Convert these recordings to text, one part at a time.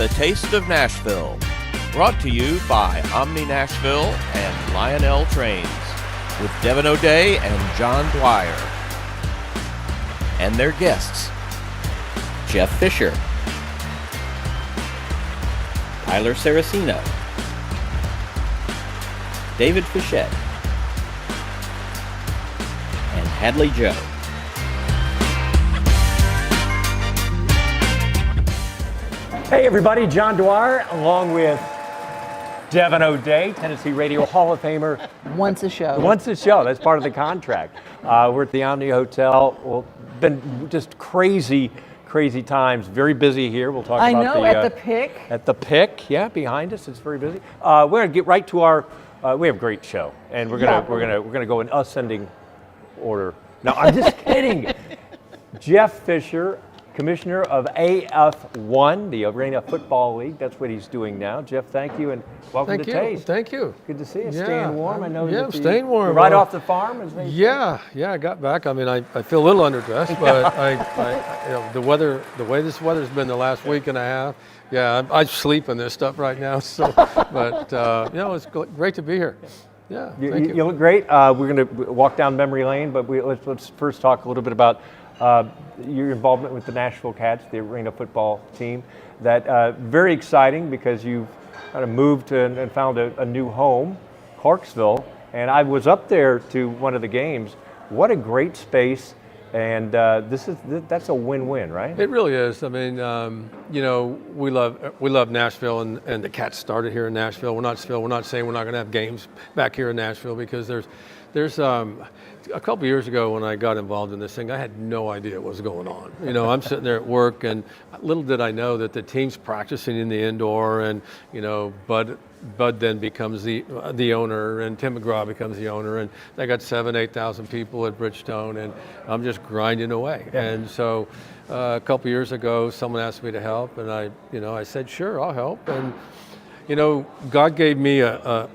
the Taste of Nashville. Brought to you by Omni Nashville and Lionel Trains with Devon O'Day and John Dwyer. And their guests, Jeff Fisher, Tyler Saracino, David Fischette, and Hadley Joe. Hey everybody, John Dwyer along with Devon O'Day, Tennessee Radio Hall of Famer. Once a show. Once a show, that's part of the contract. We're at the Omni Hotel. Well, been just crazy times. Very busy here. We'll talk about at the Pick. At the Pick, yeah, behind us. It's very busy. We're gonna get right to our. We have a great show, and we're gonna go in ascending order. No, I'm just kidding. Jeff Fisher, Commissioner of AF1, the Arena Football League. That's what he's doing now. Jeff, thank you, and welcome to Taste. Thank you. Good to see you. Staying warm. I know. Yeah, staying warm. You're right off the farm, as they say. Yeah. I got back. I mean, I feel a little underdressed, but the weather, the way this weather's been the last week and a half. Yeah, I sleep in this stuff right now. So, but it's great to be here. Yeah. You look great. We're going to walk down memory lane, but let's first talk a little bit about your involvement with the Nashville Cats, the Arena football team. That very exciting because you've kind of moved and found a new home, Clarksville. And I was up there to one of the games. What a great space! And that's a win-win, right? It really is. I mean, we love Nashville, and the Cats started here in Nashville. We're not saying we're not going to have games back here in Nashville because there's a couple years ago when I got involved in this thing, I had no idea what was going on. I'm sitting there at work, and little did I know that the team's practicing in the indoor, and Bud then becomes the owner, and Tim McGraw becomes the owner, and they got 7,000-8,000 people at Bridgestone, and I'm just grinding away. Yeah. And so a couple years ago, someone asked me to help, and I said, sure, I'll help. And God gave me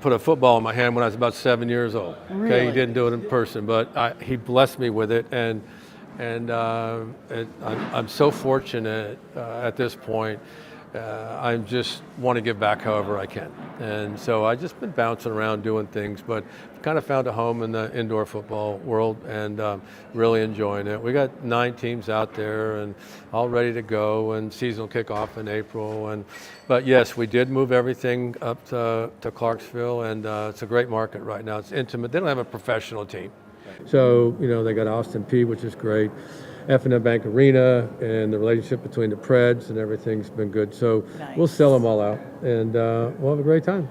put a football in my hand when I was about 7 years old. Really? Okay, He didn't do it in person, but He blessed me with it, and I'm so fortunate at this point. I just want to give back however I can. And so I've just been bouncing around doing things, but kind of found a home in the indoor football world and really enjoying it. We got 9 teams out there and all ready to go, and season will kick off in April. But yes, we did move everything up to Clarksville, and it's a great market right now. It's intimate. They don't have a professional team. So, they got Austin Peay, which is great. F&M Bank Arena, and the relationship between the Preds and everything's been good. So nice. We'll sell them all out, and we'll have a great time.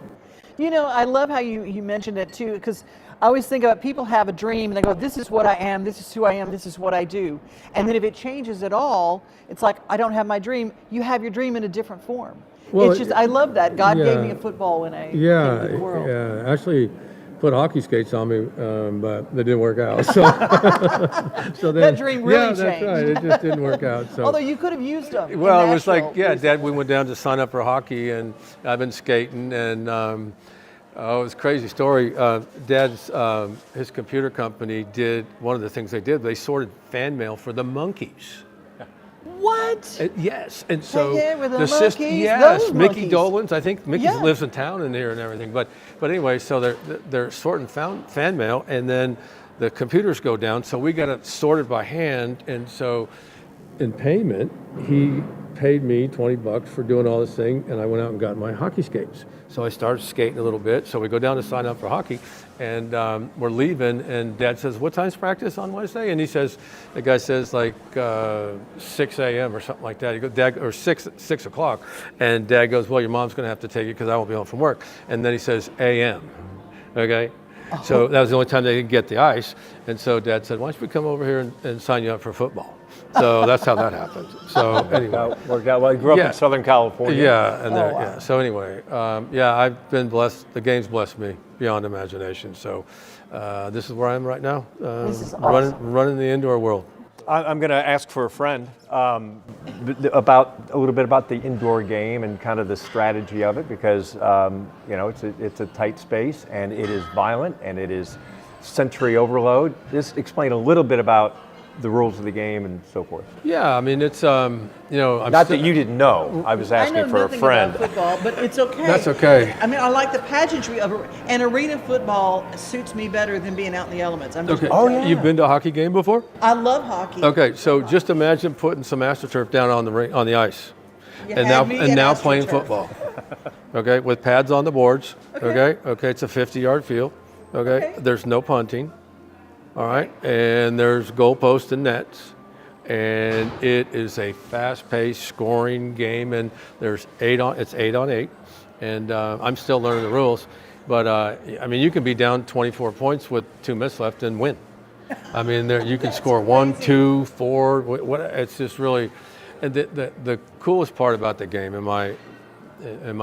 I love how you mentioned it too, because I always think about people have a dream and they go, this is what I am, this is who I am, this is what I do. And then if it changes at all, it's like, I don't have my dream. You have your dream in a different form. Well, it's just, I love that. God gave me a football when I came to the world. Yeah, actually put hockey skates on me, but they didn't work out. So, that dream really changed. Yeah, that's right. It just didn't work out. So. Although you could have used them. Well, it was like, Dad, we went down to sign up for hockey, and I've been skating, and it was a crazy story. Dad's, his computer company did, one of the things they sorted fan mail for the Monkees. What? Yes, and so with the system, yes, Mickey Dolenz. I think Mickey lives in town in here and everything. But anyway, so they're sorting fan mail, and then the computers go down, so we got it sorted by hand. And so, in payment, he paid me $20 for doing all this thing, and I went out and got my hockey skates. So I started skating a little bit. So we go down to sign up for hockey, and we're leaving, and Dad says, what time's practice on Wednesday? And the guy says like 6 a.m. or something like that. He goes, Dad, or 6 o'clock. And Dad goes, well, your mom's going to have to take it because I won't be home from work. And then he says a.m. Okay? So that was the only time they didn't get the ice. And so Dad said, why don't we come over here and sign you up for football? So that's how that happened. So anyway, worked out well. You grew up in Southern California. Yeah, and wow. So anyway, I've been blessed. The game's blessed me beyond imagination. So this is where I am right now. This is awesome. running the indoor world. I'm going to ask for a friend about a little bit about the indoor game and kind of the strategy of it, because it's a tight space and it is violent and it is sensory overload. Just explain a little bit about the rules of the game and so forth? Yeah, I mean, it's, I'm Not that you didn't know. I was asking for a friend. I know nothing about football, but it's okay. That's okay. I mean, I like the pageantry of it, and arena football suits me better than being out in the elements. I'm just Okay. Oh, yeah. You've been to a hockey game before? I love hockey. Okay, so just imagine putting some AstroTurf down on the ring, on the ice, You and had me at now playing AstroTurf. football. Okay, with pads on the boards. Okay, it's a 50-yard field. Okay, there's no punting. All right, and there's goalposts and nets, and it is a fast-paced scoring game, and it's 8 on 8, and I'm still learning the rules, but I mean, you can be down 24 points with 2 minutes left and win. I mean, you can score 1, 2, 4. It's just really, and the coolest part about the game in my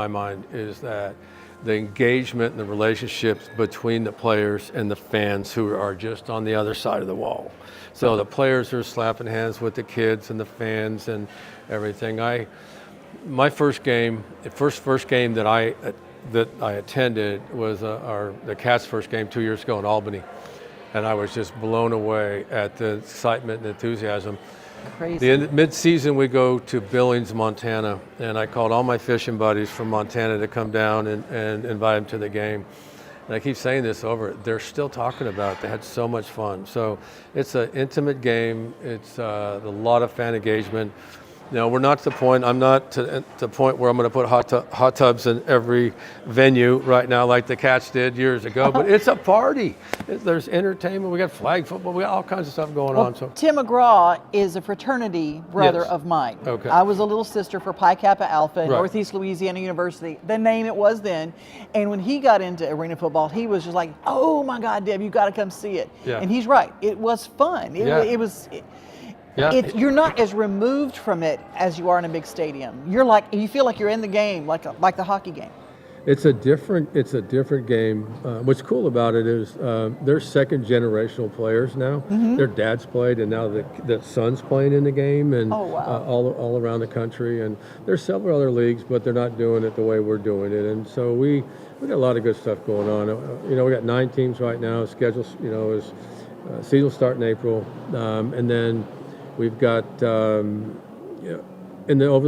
mind is that the engagement and the relationships between the players and the fans who are just on the other side of the wall. So the players are slapping hands with the kids and the fans and everything. My first game that I attended was the Cats' first game 2 years ago in Albany, and I was just blown away at the excitement and enthusiasm. Crazy. The mid-season, we go to Billings, Montana, and I called all my fishing buddies from Montana to come down and invite them to the game. And I keep saying this over, they're still talking about it. They had so much fun. So it's an intimate game. It's a lot of fan engagement. We're not to the point, I'm not to the point where I'm going to put hot tubs in every venue right now like the Cats did years ago, but it's a party. There's entertainment, we got flag football, we got all kinds of stuff going on. So Tim McGraw is a fraternity brother Yes. of mine. Okay. I was a little sister for Pi Kappa Alpha at Right. Northeast Louisiana University, the name it was then. And when he got into arena football, he was just like, oh my God, Deb, you got to come see it. Yeah. And he's right. It was fun. You're not as removed from it as you are in a big stadium. You feel like you're in the game, like the hockey game. It's a different game. What's cool about it is they're second generational players now. Mm-hmm. Their dads played, and now the sons playing in the game, and Oh, wow. all around the country. And there's several other leagues, but they're not doing it the way we're doing it. And so we got a lot of good stuff going on. We got 9 teams right now. Schedule, is season will start in April, and then we've got. Over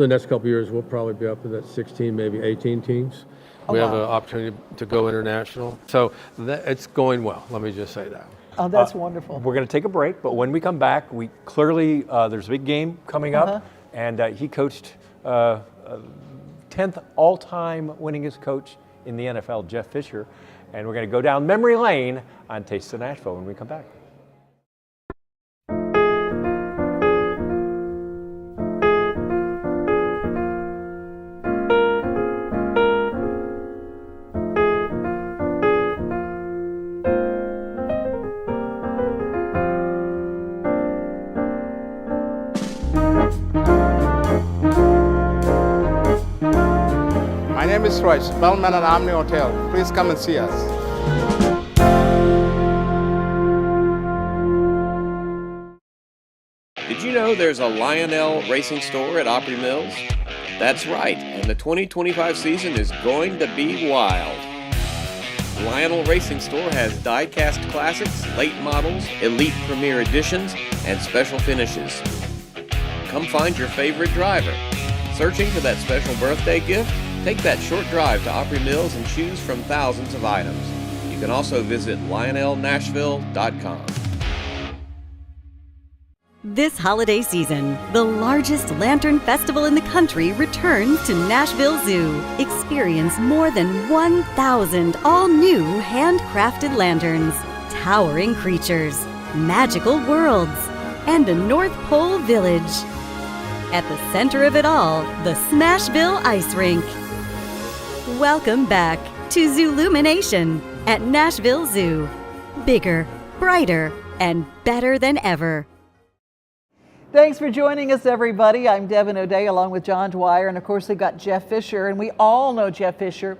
the next couple of years, we'll probably be up to that 16, maybe 18 teams. We have an opportunity to go international. So it's going well, let me just say that. Oh, that's wonderful. We're going to take a break, but when we come back, we clearly, there's a big game coming up, and he coached 10th all-time winningest coach in the NFL, Jeff Fisher, and we're going to go down memory lane on Taste of Nashville when we come back. My name is Royce, Bellman and Omni Hotel. Please come and see us. Did you know there's a Lionel Racing Store at Opry Mills? That's right, and the 2025 season is going to be wild. Lionel Racing Store has die-cast classics, late models, elite premier editions, and special finishes. Come find your favorite driver. Searching for that special birthday gift? Take that short drive to Opry Mills and choose from thousands of items. You can also visit lionelnashville.com. This holiday season, the largest lantern festival in the country returns to Nashville Zoo. Experience more than 1,000 all-new handcrafted lanterns, towering creatures, magical worlds, and a North Pole village. At the center of it all, the Smashville Ice Rink. Welcome back to Zoolumination at Nashville Zoo. Bigger, brighter, and better than ever. Thanks for joining us, everybody. I'm Devon O'Day along with John Dwyer, and of course we've got Jeff Fisher, and we all know Jeff Fisher.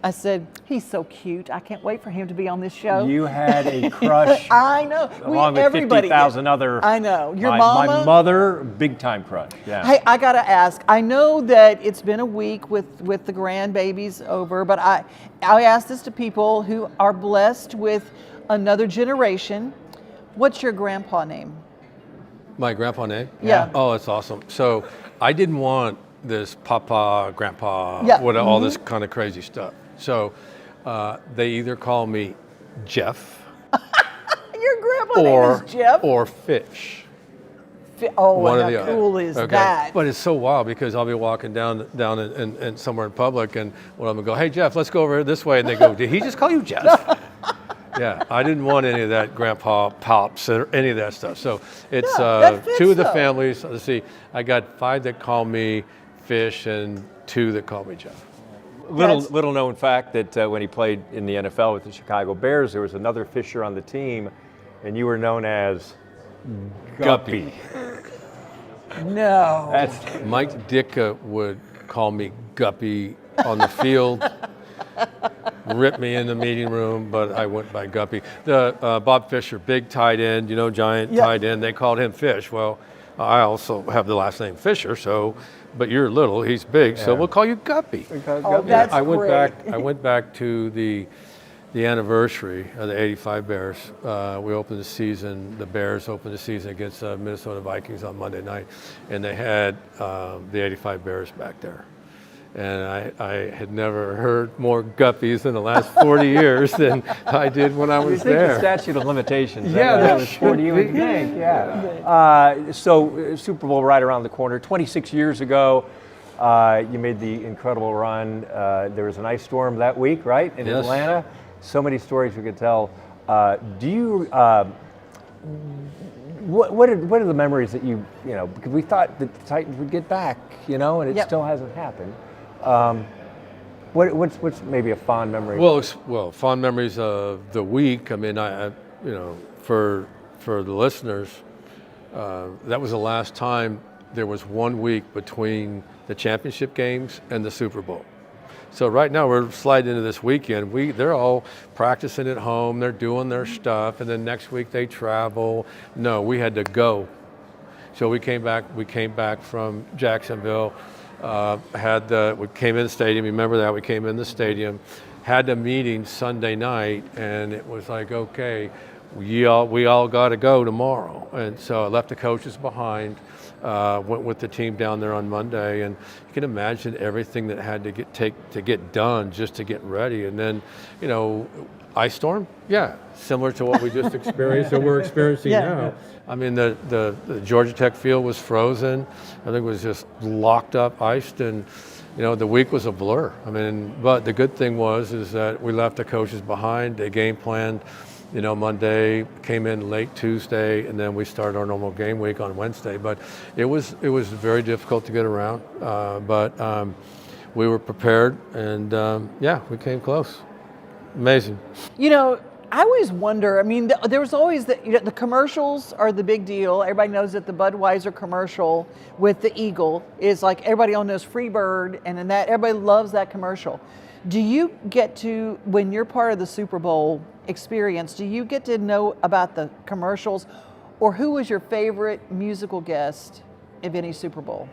I said, he's so cute. I can't wait for him to be on this show. You had a crush. I know. Along with Everybody 50,000 other. I know. Your my mama. mother, big time crush. Yeah. Hey, I got to ask. I know that it's been a week with the grandbabies over, but I ask this to people who are blessed with another generation. What's your grandpa name? My grandpa name? Yeah. Oh, that's awesome. So I didn't want this papa, grandpa, Yeah. all this kind of crazy stuff. So they either call me Jeff Your grandpa name is Jeff? or Fish. Oh, One how or the other. cool is Okay. that? But it's so wild because I'll be walking down in somewhere in public, and one of them will go, "Hey Jeff, let's go over this way," and they go, "Did he just call you Jeff?" Yeah, I didn't want any of that grandpa pops or any of that stuff. So it's that fits, two of the though. families. Let's see, I got 5 that call me Fish and 2 that call me Jeff. Little known fact that when he played in the NFL with the Chicago Bears, there was another Fisher on the team, and you were known as Guppy. No. That's Mike Ditka would call me Guppy on the field, rip me in the meeting room, but I went by Guppy. The Bob Fisher, big tight end, giant tight end, they called him Fish. Well, I also have the last name Fisher, but you're little, he's big, so we'll call you Guppy. Oh, that's I went great. I went back to the anniversary of the '85 Bears. We opened the season. The Bears opened the season against Minnesota Vikings on Monday night, and they had the '85 Bears back there. And I had never heard more Guppies in the last 40 years than I did when I was You think the there. statute of limitations. Yeah, that that was 40. You would should be. think, yeah. So Super Bowl right around the corner. 26 years ago, you made the incredible run. There was an ice storm that week, right, in Yes. Atlanta. So many stories we could tell. Do you? What are the memories that because we thought that the Titans would get back, and it Yep. still hasn't happened. What's maybe a fond memory? Well, fond memories of the week. I mean, I for the listeners, that was the last time there was 1 week between the championship games and the Super Bowl. So right now we're sliding into this weekend. They're all practicing at home. They're doing their stuff, and then next week they travel. No, we had to go. So we came back. We came back from Jacksonville. We came in the stadium. Remember that we came in the stadium, had a meeting Sunday night, and it was like, okay, we all got to go tomorrow. And so I left the coaches behind. Went with the team down there on Monday, and you can imagine everything that had to get done just to get ready. And then, ice storm, similar to what we just experienced or we're experiencing now. I mean, the Georgia Tech field was frozen. I think it was just locked up, iced, and the week was a blur. I mean, but the good thing is that we left the coaches behind. They game planned. Monday, came in late Tuesday, and then we started our normal game week on Wednesday. But it was very difficult to get around. But we were prepared, and we came close. Amazing. I always wonder, I mean, there was always the commercials are the big deal. Everybody knows that the Budweiser commercial with the eagle is like, everybody all knows Freebird, and then that everybody loves that commercial. Do you get to, when you're part of the Super Bowl experience, do you get to know about the commercials, or who was your favorite musical guest of any Super Bowl?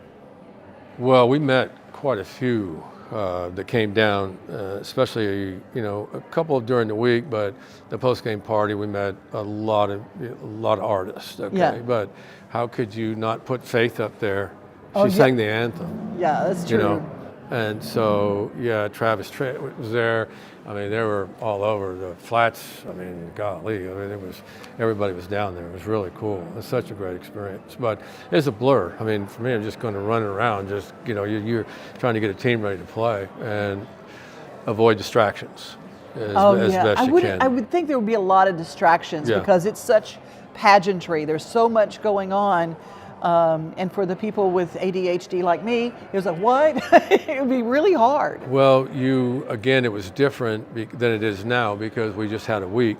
Well, we met quite a few that came down, especially a couple during the week, but the post-game party we met a lot of artists. Okay, Yeah. But how could you not put Faith up there? She Oh, yeah. sang the anthem. Yeah, that's true. And so Travis Tritt was there. I mean, they were all over the flats. I mean, golly, everybody was down there. It was really cool. It was such a great experience. But it's a blur. I mean, for me, I'm just going to run around. Just you're trying to get a team ready to play and avoid distractions as best you can. I would think there would be a lot of distractions because it's such pageantry. There's so much going on. And for the people with ADHD like me, it was like, what? It would be really hard. Well, it was different than it is now because we just had a week.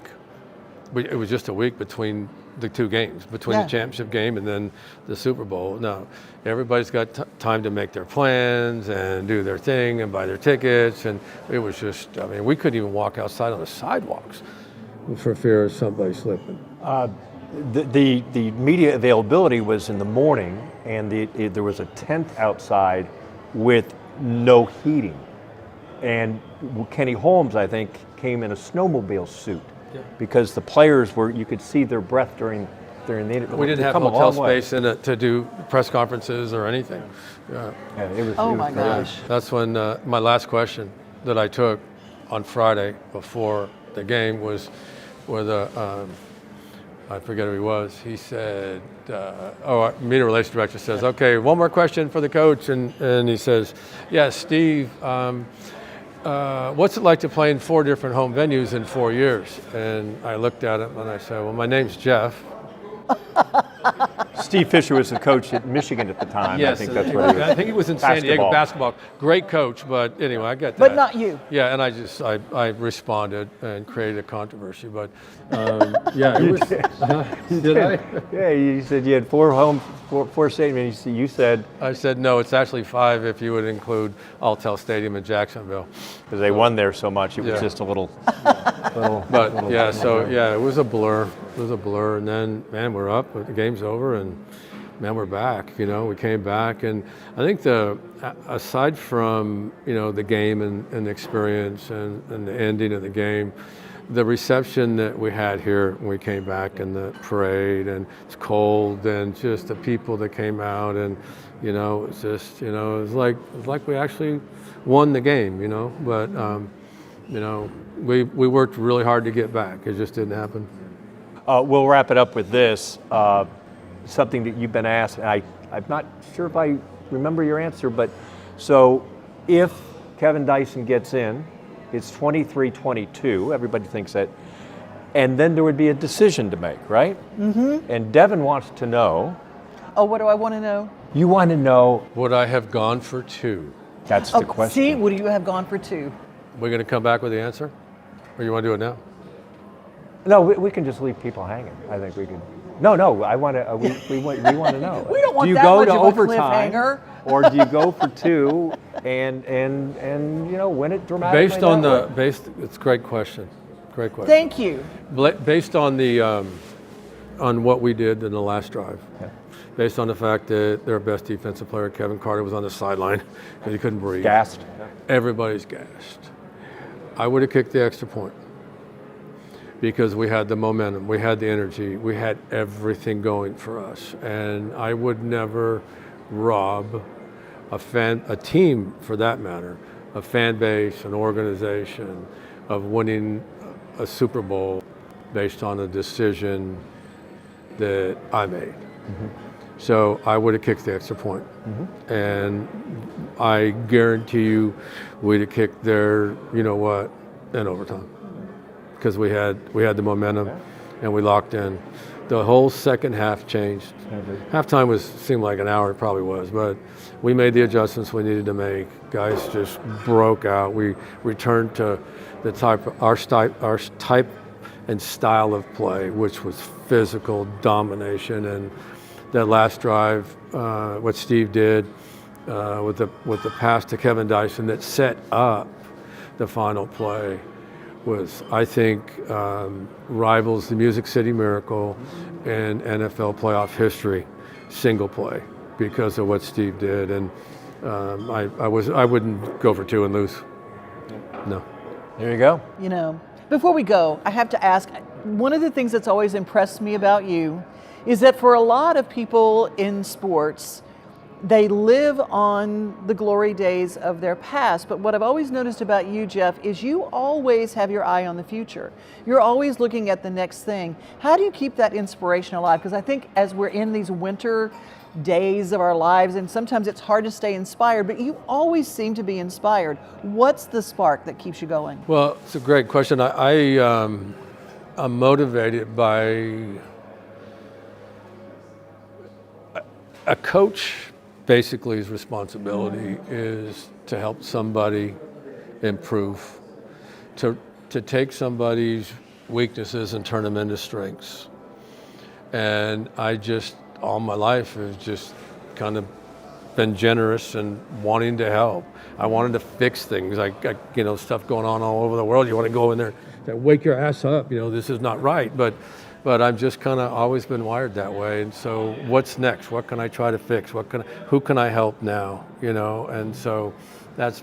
It was just a week between the two games, between the championship game and then the Super Bowl. Now, everybody's got time to make their plans and do their thing and buy their tickets. And it was just, we couldn't even walk outside on the sidewalks for fear of somebody slipping. The media availability was in the morning, and there was a tent outside with no heating. And Kenny Holmes, I think, came in a snowmobile suit because the players you could see their breath during there in the. We didn't they've have come a hotel long way. space in it to do press conferences or anything. Yeah. Yeah, it was, Oh it was my great. gosh. That's when my last question that I took on Friday before the game was with I forget who he was. He said, our media relations director says, okay, one more question for the coach. And he says, yes, Steve, what's it like to play in 4 different home venues in 4 years? And I looked at him and I said, well, my name's Jeff. Steve Fischette was the coach at Michigan at the time. Yes, I think that's what he was. I think he was in San Diego basketball. Great coach, but anyway, I got that. But not you. Yeah, and I responded and created a controversy, but yeah, it was. Did I? Yeah, you said you had 4 statements. You said I said no. It's actually 5 if you would include Alltel Stadium in Jacksonville. because they won there so much, it was Yeah. just a little. But yeah, so yeah, it was a blur. It was a blur, and then man, we're up. The game's over, and man, we're back. You know, we came back, and I think aside from the game and the experience and the ending of the game, the reception that we had here when we came back, and the parade, and it's cold, and just the people that came out, and it's just it was like we actually won the game. But we worked really hard to get back. It just didn't happen. We'll wrap it up with this. Something that you've been asked, and I'm not sure if I remember your answer, but so if Kevin Dyson gets in, it's 23-22, everybody thinks that, and then there would be a decision to make, right? Mm-hmm. And Devon wants to know. Oh, what do I want to know? You want to know. Would I have gone for 2? That's the question. See, would you have gone for 2? We're going to come back with the answer? Or you want to do it now? No, we can just leave people hanging. I think we can. No, I want to. We want to know. We don't want do you that go much to of a overtime, cliffhanger. or do you go for 2 and win it dramatically? Based on it's a great question. Great question. Thank you. Based on the on what we did in the last drive. Yeah. Based on the fact that their best defensive player, Kevin Carter, was on the sideline because he couldn't breathe. Gassed. Everybody's gassed. I would have kicked the extra point because we had the momentum, we had the energy, we had everything going for us. And I would never rob a team, for that matter, a fan base, an organization, of winning a Super Bowl based on a decision that I made. Mm-hmm. So I would have kicked the extra point. Mm-hmm. And I guarantee you we'd have kicked their, in overtime. Because we had the momentum and we locked in. The whole second half changed. Halftime seemed like an hour, it probably was, but we made the adjustments we needed to make. Guys just broke out. We returned to our type and style of play, which was physical domination. And that last drive, what Steve did with the pass to Kevin Dyson that set up the final play was, I think, rivals the Music City Miracle and NFL playoff history, single play, because of what Steve did. And I wouldn't go for 2 and lose. No. There you go. Before we go, I have to ask, one of the things that's always impressed me about you is that for a lot of people in sports, they live on the glory days of their past. But what I've always noticed about you, Jeff, is you always have your eye on the future. You're always looking at the next thing. How do you keep that inspiration alive? Because I think as we're in these winter days of our lives, and sometimes it's hard to stay inspired, but you always seem to be inspired. What's the spark that keeps you going? Well, it's a great question. I'm motivated by a coach. Basically, his responsibility is to help somebody improve, to take somebody's weaknesses and turn them into strengths. And I just, all my life, have just kind of been generous and wanting to help. I wanted to fix things, like stuff going on all over the world. You want to go in there and wake your ass up. This is not right. But I've just kind of always been wired that way. And so what's next? What can I try to fix? Who can I help now? And so that's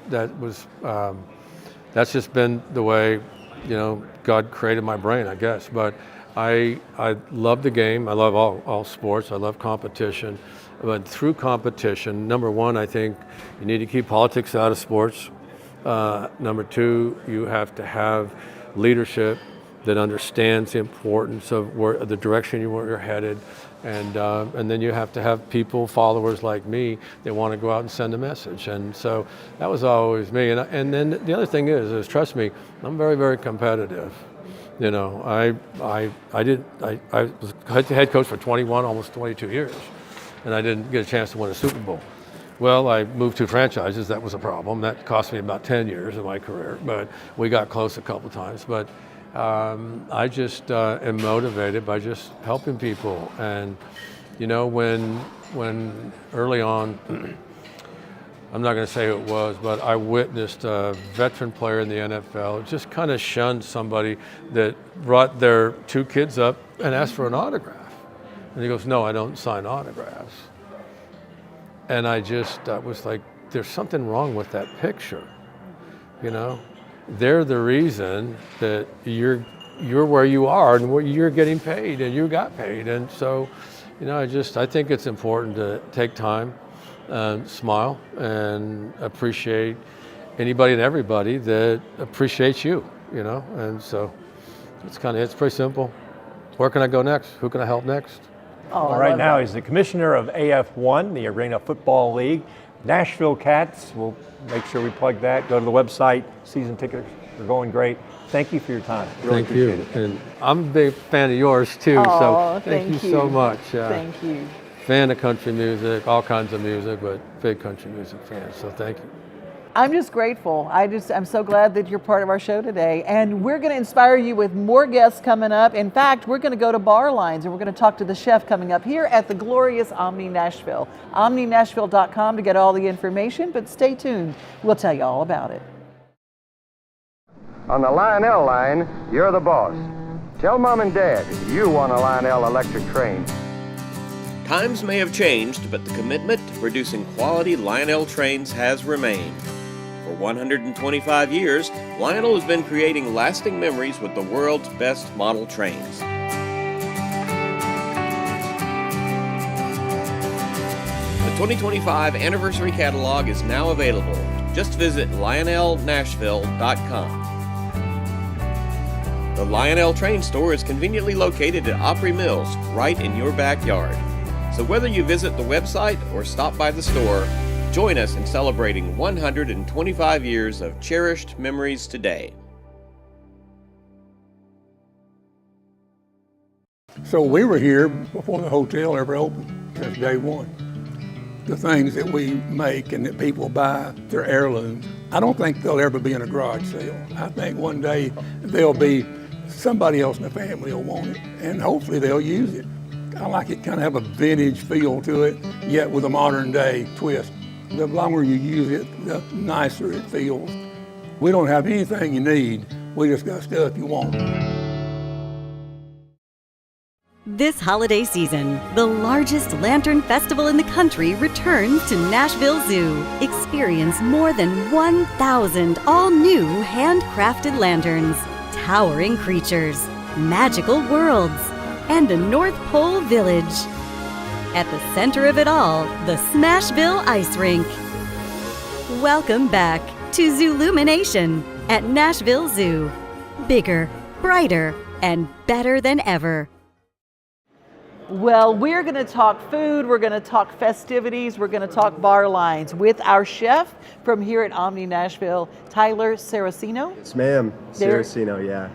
just been the way, God created my brain, I guess. But I love the game. I love all sports. I love competition. But through competition, number one, I think you need to keep politics out of sports. Number two, you have to have leadership that understands the importance of the direction you're headed. And then you have to have people, followers like me, that want to go out and send a message. And so that was always me. And then the other thing is trust me, I'm very, very competitive. You know, I was head coach for 21, almost 22 years, and I didn't get a chance to win a Super Bowl. Well, I moved 2 franchises. That was a problem. That cost me about 10 years of my career, but we got close a couple times. But I just am motivated by just helping people. And, you know, when early on, I'm not going to say who it was, but I witnessed a veteran player in the NFL just kind of shunned somebody that brought their 2 kids up and asked for an autograph. And he goes, "No, I don't sign autographs." And I was like, there's something wrong with that picture, you know? They're the reason that you're where you are and where you're getting paid and you got paid. And so, you know, I think it's important to take time and smile and appreciate anybody and everybody that appreciates you, you know? And so it's pretty simple. Where can I go next? Who can I help next? Well, right now he's the commissioner of AF1, the Arena Football League. Nashville Cats, we'll make sure we plug that. Go to the website. Season tickets are going great. Thank you for your time. Really Thank you. It. And I'm a big fan of yours too, so thank you so much. Thank you. Fan of country music, all kinds of music, but big country music fan, so thank you. I'm just grateful. I'm so glad that you're part of our show today. And we're going to inspire you with more guests coming up. In fact, we're going to go to Bar Lines and we're going to talk to the chef coming up here at the glorious Omni Nashville. OmniNashville.com to get all the information, but stay tuned. We'll tell you all about it. On the Lionel line, you're the boss. Tell Mom and Dad you want a Lionel electric train. Times may have changed, but the commitment to producing quality Lionel trains has remained. For 125 years, Lionel has been creating lasting memories with the world's best model trains. The 2025 anniversary catalog is now available. Just visit lionelnashville.com. The Lionel Train Store is conveniently located at Opry Mills, right in your backyard. So whether you visit the website or stop by the store, join us in celebrating 125 years of cherished memories today. So we were here before the hotel ever opened, since day one. The things that we make and that people buy, they're heirlooms. I don't think they'll ever be in a garage sale. I think one day they'll be, somebody else in the family will want it, and hopefully they'll use it. I like it kind of have a vintage feel to it, yet with a modern day twist. The longer you use it, the nicer it feels. We don't have anything you need, we just got stuff you want. This holiday season, the largest lantern festival in the country returns to Nashville Zoo. Experience more than 1,000 all-new handcrafted lanterns, towering creatures, magical worlds, and a North Pole village. At the center of it all, the Smashville Ice Rink. Welcome back to Zoolumination at Nashville Zoo. Bigger, brighter, and better than ever. Well, we're going to talk food, we're going to talk festivities, we're going to talk bar lines with our chef from here at Omni Nashville, Tyler Saracino. Yes, ma'am. Saracino, yeah.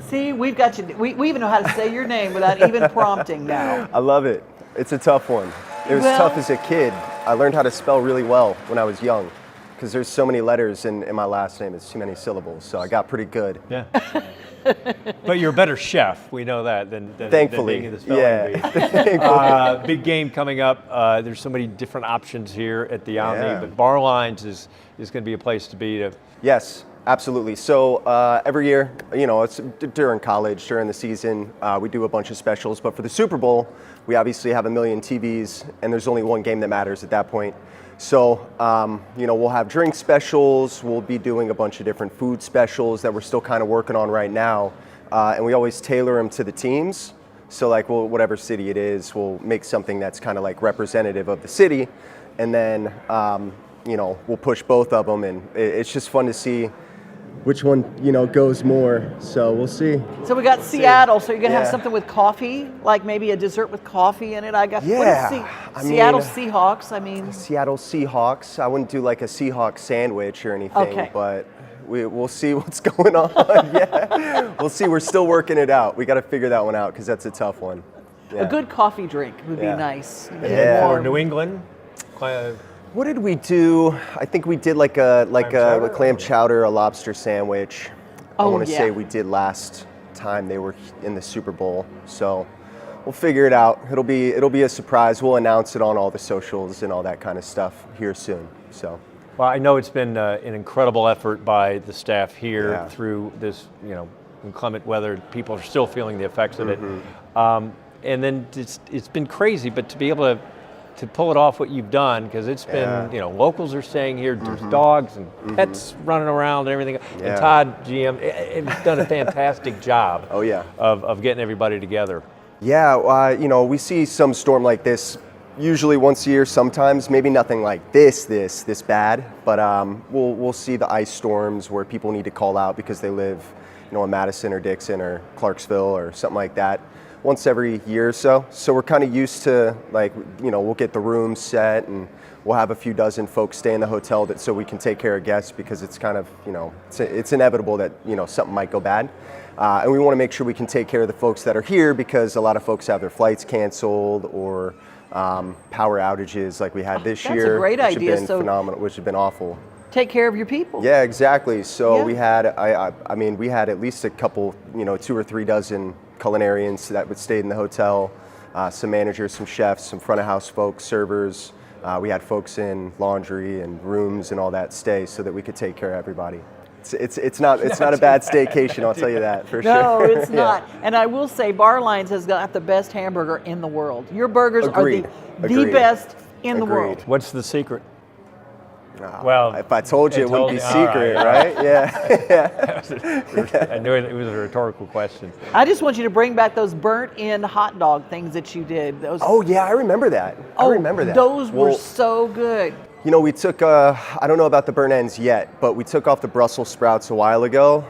See, we've got you. We even know how to say your name without even prompting now. I love it. It's a tough one. It was tough as a kid. I learned how to spell really well when I was young because there's so many letters in my last name. It's too many syllables, so I got pretty good. Yeah. But you're a better chef, we know that, than Thankfully, being in the spelling bee. Big game coming up. There's so many different options here at the Omni, but Bar Lines is going to be a place to be. Yes, absolutely. So every year, you know, it's during college, during the season, we do a bunch of specials. But for the Super Bowl, we obviously have 1 million TVs, and there's only one game that matters at that point. So, you know, we'll have drink specials. We'll be doing a bunch of different food specials that we're still kind of working on right now. and we always tailor them to the teams. So like, whatever city it is, we'll make something that's kind of like representative of the city, and then we'll push both of them, and it's just fun to see which one goes more. So we'll see. So we got Seattle. So you're gonna have something with coffee, like maybe a dessert with coffee in it. I got Seattle Seahawks. I mean, Seattle Seahawks. I wouldn't do like a Seahawks sandwich or anything, but we'll see what's going on. We'll see. We're still working it out. We got to figure that one out because that's a tough one. A good coffee drink would be nice. Or New England. What did we do? I think we did like a clam chowder, a lobster sandwich. I want to say we did last time they were in the Super Bowl. So we'll figure it out. It'll be a surprise. We'll announce it on all the socials and all that kind of stuff here soon. So. Well, I know it's been an incredible effort by the staff here through this, inclement weather. People are still feeling the effects of it. And then it's been crazy, but to be able to pull it off what you've done, because it's been, locals are staying here, there's dogs and pets running around and everything. And Todd, GM, has done a fantastic job of getting everybody together. Yeah, we see some storm like this usually once a year, sometimes, maybe nothing like this bad, but we'll see the ice storms where people need to call out because they live, in Madison or Dixon or Clarksville or something like that once every year or so. So we're kind of used to, we'll get the rooms set and we'll have a few dozen folks stay in the hotel so we can take care of guests, because it's kind of, it's inevitable that, something might go bad. And we want to make sure we can take care of the folks that are here, because a lot of folks have their flights canceled or power outages like we had this year. That's a great idea. Which have been phenomenal, which have been awful. Take care of your people. Yeah, exactly. So we had, we had at least a couple, 2 or 3 dozen culinarians that would stay in the hotel, some managers, some chefs, some front of house folks, servers. We had folks in laundry and rooms and all that stay so that we could take care of everybody. It's not a bad staycation, I'll tell you that for sure. No, it's not. And I will say, Barlines has got the best hamburger in the world. Your burgers are the best in the world. What's the secret? Well, if I told you, it wouldn't be secret, right? Yeah. I knew it was a rhetorical question. I just want you to bring back those burnt-in hot dog things that you did. Those. Oh yeah, I remember that. Those were so good. We took, I don't know about the burnt ends yet, but we took off the Brussels sprouts a while ago,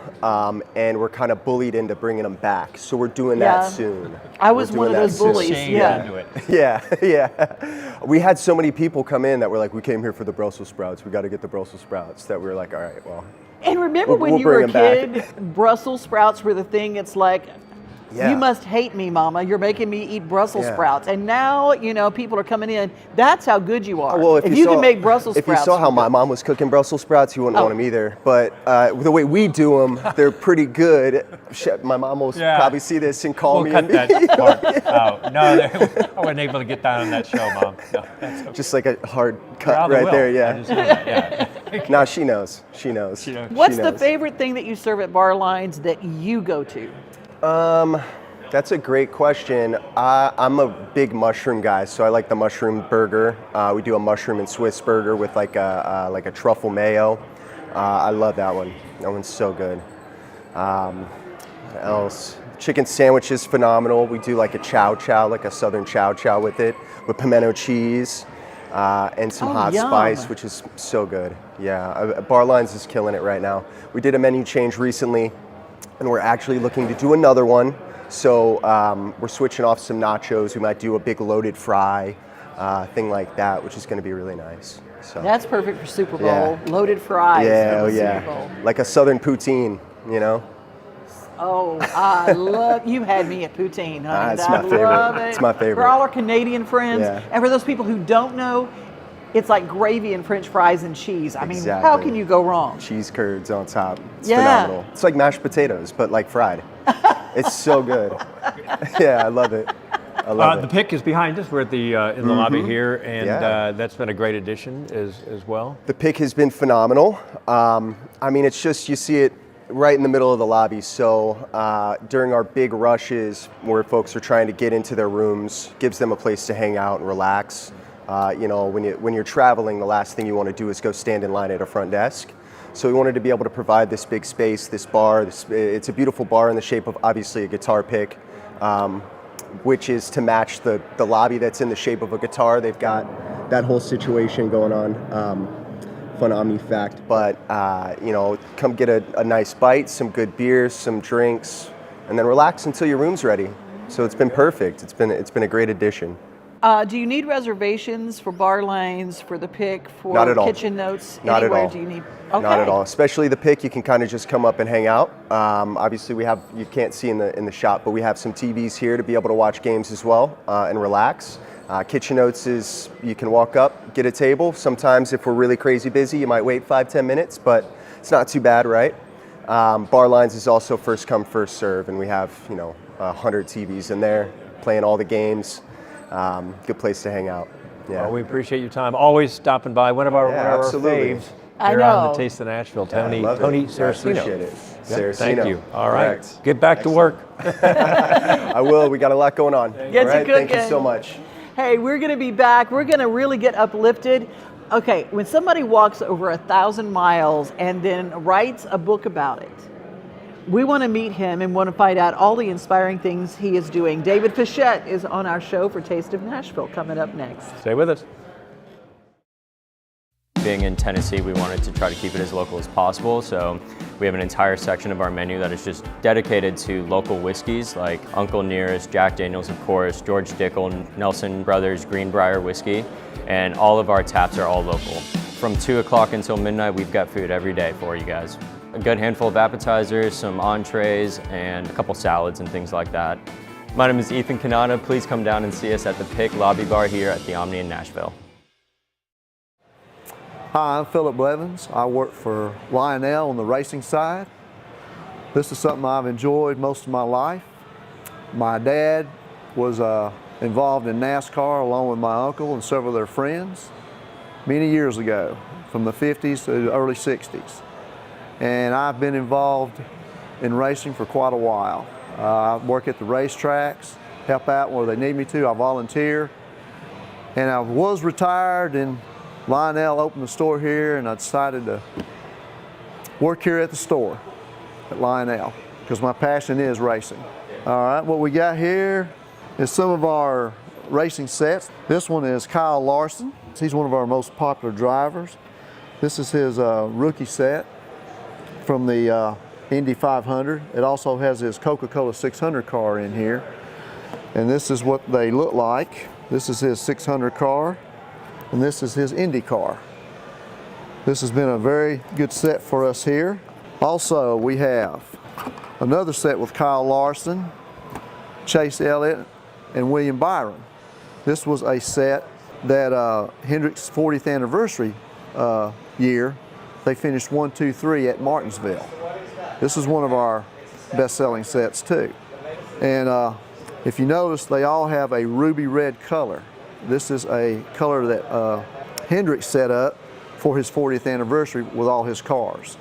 and we're kind of bullied into bringing them back. So we're doing that soon. I was one of those bullies. Yeah. We had so many people come in that were like, we came here for the Brussels sprouts. We got to get the Brussels sprouts. That we were like, all right, well. And remember when you were a kid, Brussels sprouts were the thing. It's like, you must hate me, Mama. You're making me eat Brussels sprouts. And now, people are coming in. That's how good you are. Well, if you can make Brussels sprouts. If you saw how my mom was cooking Brussels sprouts, you wouldn't want them either. But the way we do them, they're pretty good. My mom will probably see this and call me. We'll cut that part out. No, I wasn't able to get down on that show, Mom. No, that's okay. Just like a hard cut right there, No, she knows. She knows. What's the favorite thing that you serve at Barlines that you go to? That's a great question. I'm a big mushroom guy, so I like the mushroom burger. We do a mushroom and Swiss burger with like a truffle mayo. I love that one. That one's so good. What else? Chicken sandwich is phenomenal. We do like a chow chow, like a southern chow chow with it, with pimento cheese and some hot spice, which is so good. Yeah, Barlines is killing it right now. We did a menu change recently, and we're actually looking to do another one. So we're switching off some nachos. We might do a big loaded fry, thing like that, which is going to be really nice. So that's perfect for Super Bowl. Loaded fries. Super Bowl. Like a southern poutine, Oh, I love, you had me at poutine, honey. It's my favorite. Love it. It's my favorite. For all our Canadian friends, and for those people who don't know, it's like gravy and French fries and cheese. I mean, how can you go wrong? Cheese curds on top. It's phenomenal. It's like mashed potatoes, but like fried. It's so good. I love it. I love it. The pick is behind us. We're at the in the lobby here, and that's been a great addition as well. The pick has been phenomenal. It's just, you see it right in the middle of the lobby. So during our big rushes where folks are trying to get into their rooms, gives them a place to hang out and relax. When you're traveling, the last thing you want to do is go stand in line at a front desk. So we wanted to be able to provide this big space, this bar. It's a beautiful bar in the shape of obviously a guitar pick, which is to match the lobby that's in the shape of a guitar. They've got that whole situation going on. Fun Omni fact, but come get a nice bite, some good beers, some drinks, and then relax until your room's ready. So it's been perfect. It's been a great addition. Do you need reservations for bar lanes, for the pick, for Not at all. kitchen notes? Not Anywhere at all. do you need? Okay. Not at all. Especially the pick, you can kind of just come up and hang out. Obviously, you can't see in the shop, but we have some TVs here to be able to watch games as well and relax. Kitchen notes is you can walk up, get a table. Sometimes if we're really crazy busy, you might wait 5-10 minutes, but it's not too bad, right? Bar lines is also first come, first serve, and we have 100 TVs in there playing all the games. Good place to hang out. Yeah. Well, we appreciate your time. Always stopping by. One of our absolutely. faves. I Here on know. the Taste of Nashville, I love Tony it. Saracino. I appreciate it. Yeah, Saracino. thank you. All right. Correct. Get back to work. I will. We got a lot going on. Get All to right? Thank you cooking. so much. Hey, we're going to be back. We're going to really get uplifted. Okay, when somebody walks over 1,000 miles and then writes a book about it, we want to meet him and want to find out all the inspiring things he is doing. David Fischette is on our show for Taste of Nashville coming up next. Stay with us. Being in Tennessee, we wanted to try to keep it as local as possible, so we have an entire section of our menu that is just dedicated to local whiskeys like Uncle Nearest, Jack Daniels, of course, George Dickel, Nelson Brothers, Greenbrier whiskey, and all of our taps are all local. From 2 o'clock until midnight, we've got food every day for you guys. A good handful of appetizers, some entrees, and a couple salads and things like that. My name is Ethan Kanata. Please come down and see us at the Pick Lobby Bar here at the Omni in Nashville. Hi, I'm Philip Blevins. I work for Lionel on the racing side. This is something I've enjoyed most of my life. My dad was involved in NASCAR along with my uncle and several of their friends many years ago, from the 50s to the early 60s. And I've been involved in racing for quite a while. I work at the racetracks, help out where they need me to, I volunteer. And I was retired, and Lionel opened the store here, and I decided to work here at the store at Lionel because my passion is racing. All right, what we got here is some of our racing sets. This one is Kyle Larson. He's one of our most popular drivers. This is his rookie set from the Indy 500. It also has his Coca-Cola 600 car in here. And this is what they look like. This is his 600 car, and this is his Indy car. This has been a very good set for us here. Also, we have another set with Kyle Larson, Chase Elliott, and William Byron. This was a set that Hendrick's 40th anniversary year, they finished 1, 2, 3 at Martinsville. This is one of our best-selling sets too. And if you notice, they all have a ruby red color. This is a color that Hendrick set up for his 40th anniversary with all his cars.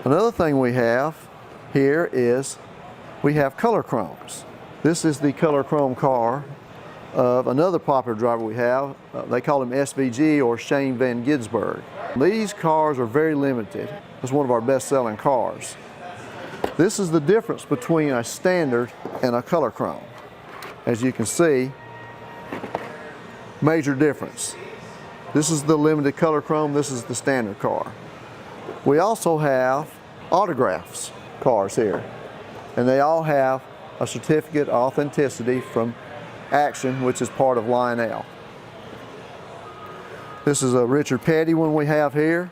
Another thing we have here is we have color chromes. This is the color chrome car of another popular driver we have. They call him SVG, or Shane Van Gisbergen. These cars are very limited. It's one of our best-selling cars. This is the difference between a standard and a color chrome. As you can see, major difference. This is the limited color chrome, this is the standard car. We also have autographs cars here, and they all have a certificate of authenticity from Action, which is part of Lionel. This is a Richard Petty one we have here.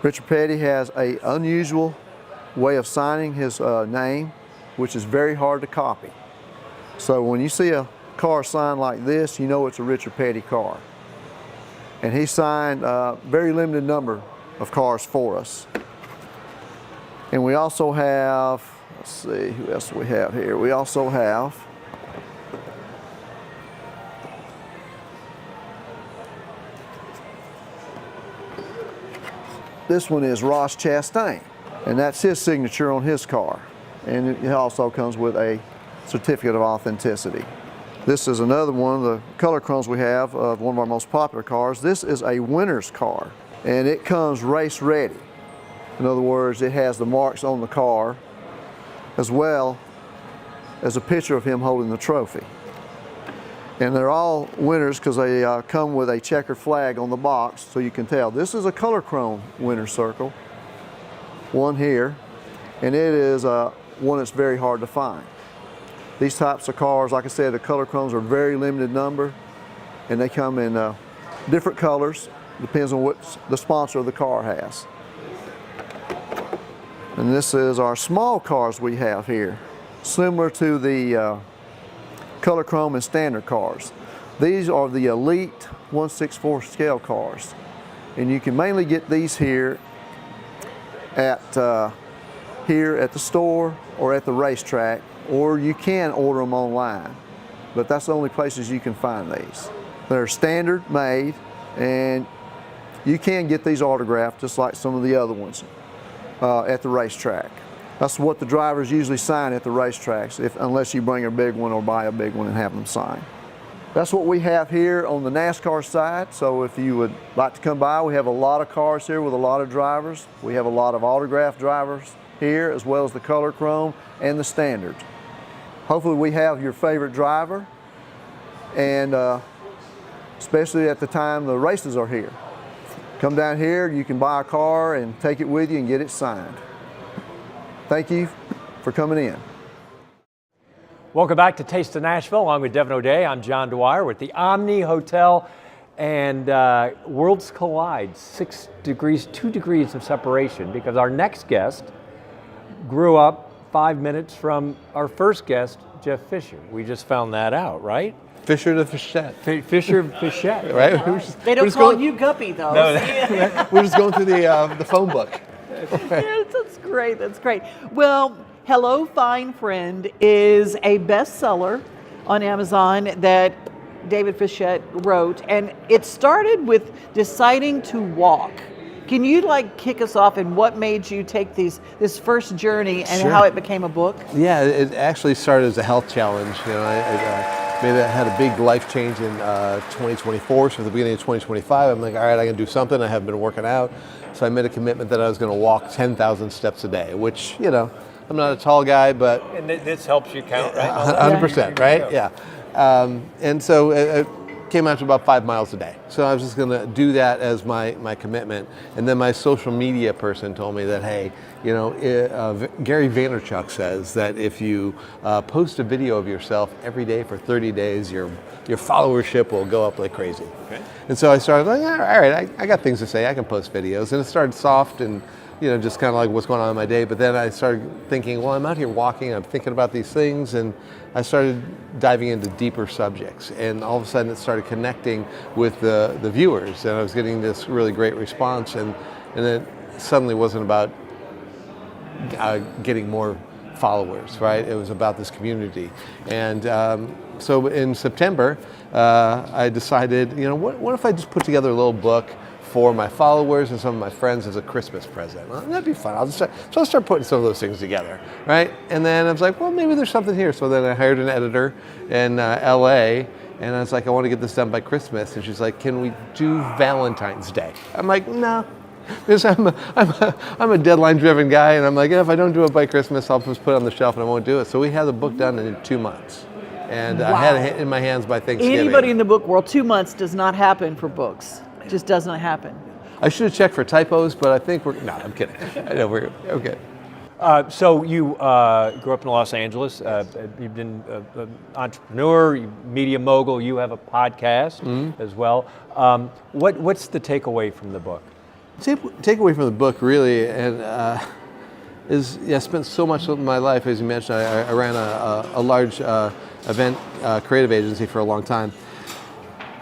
Richard Petty has an unusual way of signing his name, which is very hard to copy. So when you see a car signed like this, you know it's a Richard Petty car. And he signed a very limited number of cars for us. And we also have, let's see, who else do we have here? We also have this one is Ross Chastain, and that's his signature on his car. And it also comes with a certificate of authenticity. This is another one of the color chromes we have of one of our most popular cars. This is a winner's car. and it comes race ready. In other words, it has the marks on the car as well as a picture of him holding the trophy. And they're all winners because they come with a checkered flag on the box, so you can tell. This is a color chrome winner circle, one here, and it is one that's very hard to find. These types of cars, like I said, the color chromes are very limited number, and they come in different colors, depends on what the sponsor of the car has. And this is our small cars we have here, similar to the color chrome and standard cars. These are the elite 1/64 scale cars, and you can mainly get these here at the store or at the racetrack, or you can order them online, but that's the only places you can find these. They're standard made, and you can get these autographed just like some of the other ones at the racetrack. That's what the drivers usually sign at the racetracks, unless you bring a big one or buy a big one and have them sign. That's what we have here on the NASCAR side, so if you would like to come by, we have a lot of cars here with a lot of drivers. We have a lot of autographed drivers here, as well as the color chrome and the standard. Hopefully we have your favorite driver, and especially at the time the races are here. Come down here, you can buy a car and take it with you and get it signed. Thank you for coming in. Welcome back to Taste of Nashville, along with Devon O'Day. I'm John Dwyer with the Omni Hotel, and worlds collide, 6 degrees, 2 degrees of separation, because our next guest grew up 5 minutes from our first guest, Jeff Fisher. We just found that out, right? Fisher to Fischette. Fisher Fischette. Right? They don't call you Guppy, though. No, we're just going through the phone book. Yeah, that's great. That's great. Well, Hello, Fine Friend is a bestseller on Amazon that David Fischette wrote, and it started with deciding to walk. Can you kick us off in what made you take this first journey and Sure. how it became a book? Yeah, it actually started as a health challenge. You know, I had a big life change in 2024. So at the beginning of 2025, I'm like, all right, I can do something. I have been working out. So I made a commitment that I was going to walk 10,000 steps a day, which, you know, I'm not a tall guy, but... And this helps you count, right? 100%, right? Yeah. And so it came out to about 5 miles a day. So I was just going to do that as my commitment. And then my social media person told me that, hey, you know, Gary Vaynerchuk says that if you post a video of yourself every day for 30 days, your followership will go up like crazy. Okay. And so I started like, all right, I got things to say. I can post videos. And it started soft and, you know, just kind of like what's going on in my day. But then I started thinking, well, I'm out here walking, I'm thinking about these things, and I started diving into deeper subjects. And all of a sudden it started connecting with the viewers, and I was getting this really great response. And it suddenly wasn't about getting more followers, right? It was about this community. And so in September, I decided, you know, what if I just put together a little book for my followers and some of my friends as a Christmas present? Well, that'd be fun. I'll start putting some of those things together, right? And then I was like, well, maybe there's something here. So then I hired an editor in LA, and I was like, I want to get this done by Christmas. And she's like, can we do Valentine's Day? I'm like, no. Because I'm a deadline-driven guy, and I'm like, if I don't do it by Christmas, I'll just put it on the shelf and I won't do it. So we had the book done in 2 months. And Wow. I had it in my hands by Thanksgiving. Anybody in the book world, 2 months does not happen for books. It just doesn't happen. I should have checked for typos, but I think no, I'm kidding. I know we're okay. So you grew up in Los Angeles. You've been an entrepreneur, media mogul. You have a podcast as well. What's the takeaway from the book? Takeaway from the book, really, and is I spent so much of my life, as you mentioned. I ran a large event creative agency for a long time.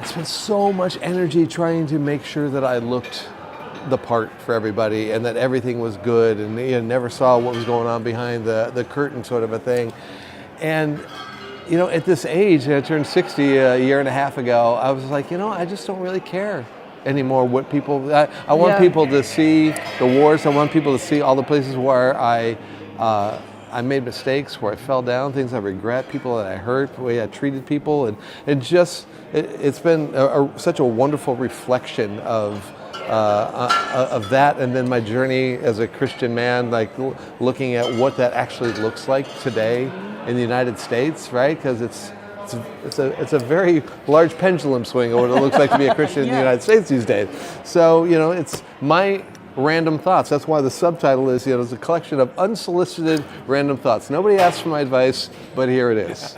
I spent so much energy trying to make sure that I looked the part for everybody and that everything was good, and you never saw what was going on behind the curtain, sort of a thing. And you know, at this age, I turned 60 a year and a half ago, I was like, you know, I just don't really care anymore what people, I want people to see the wars. I want people to see all the places where I made mistakes, where I fell down, things I regret, people that I hurt, the way I treated people. And it's been such a wonderful reflection of of that, and then my journey as a Christian man, like looking at what that actually looks like today in the United States, right? Because it's a very large pendulum swing of what it looks like to be a Christian in the United States these days. So, it's my random thoughts. That's why the subtitle is, it's a collection of unsolicited random thoughts. Nobody asked for my advice, but here it is.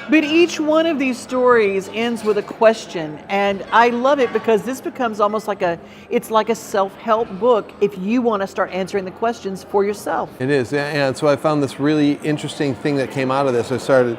But each one of these stories ends with a question, and I love it because this becomes almost like a self-help book if you want to start answering the questions for yourself. It is, and so I found this really interesting thing that came out of this. I started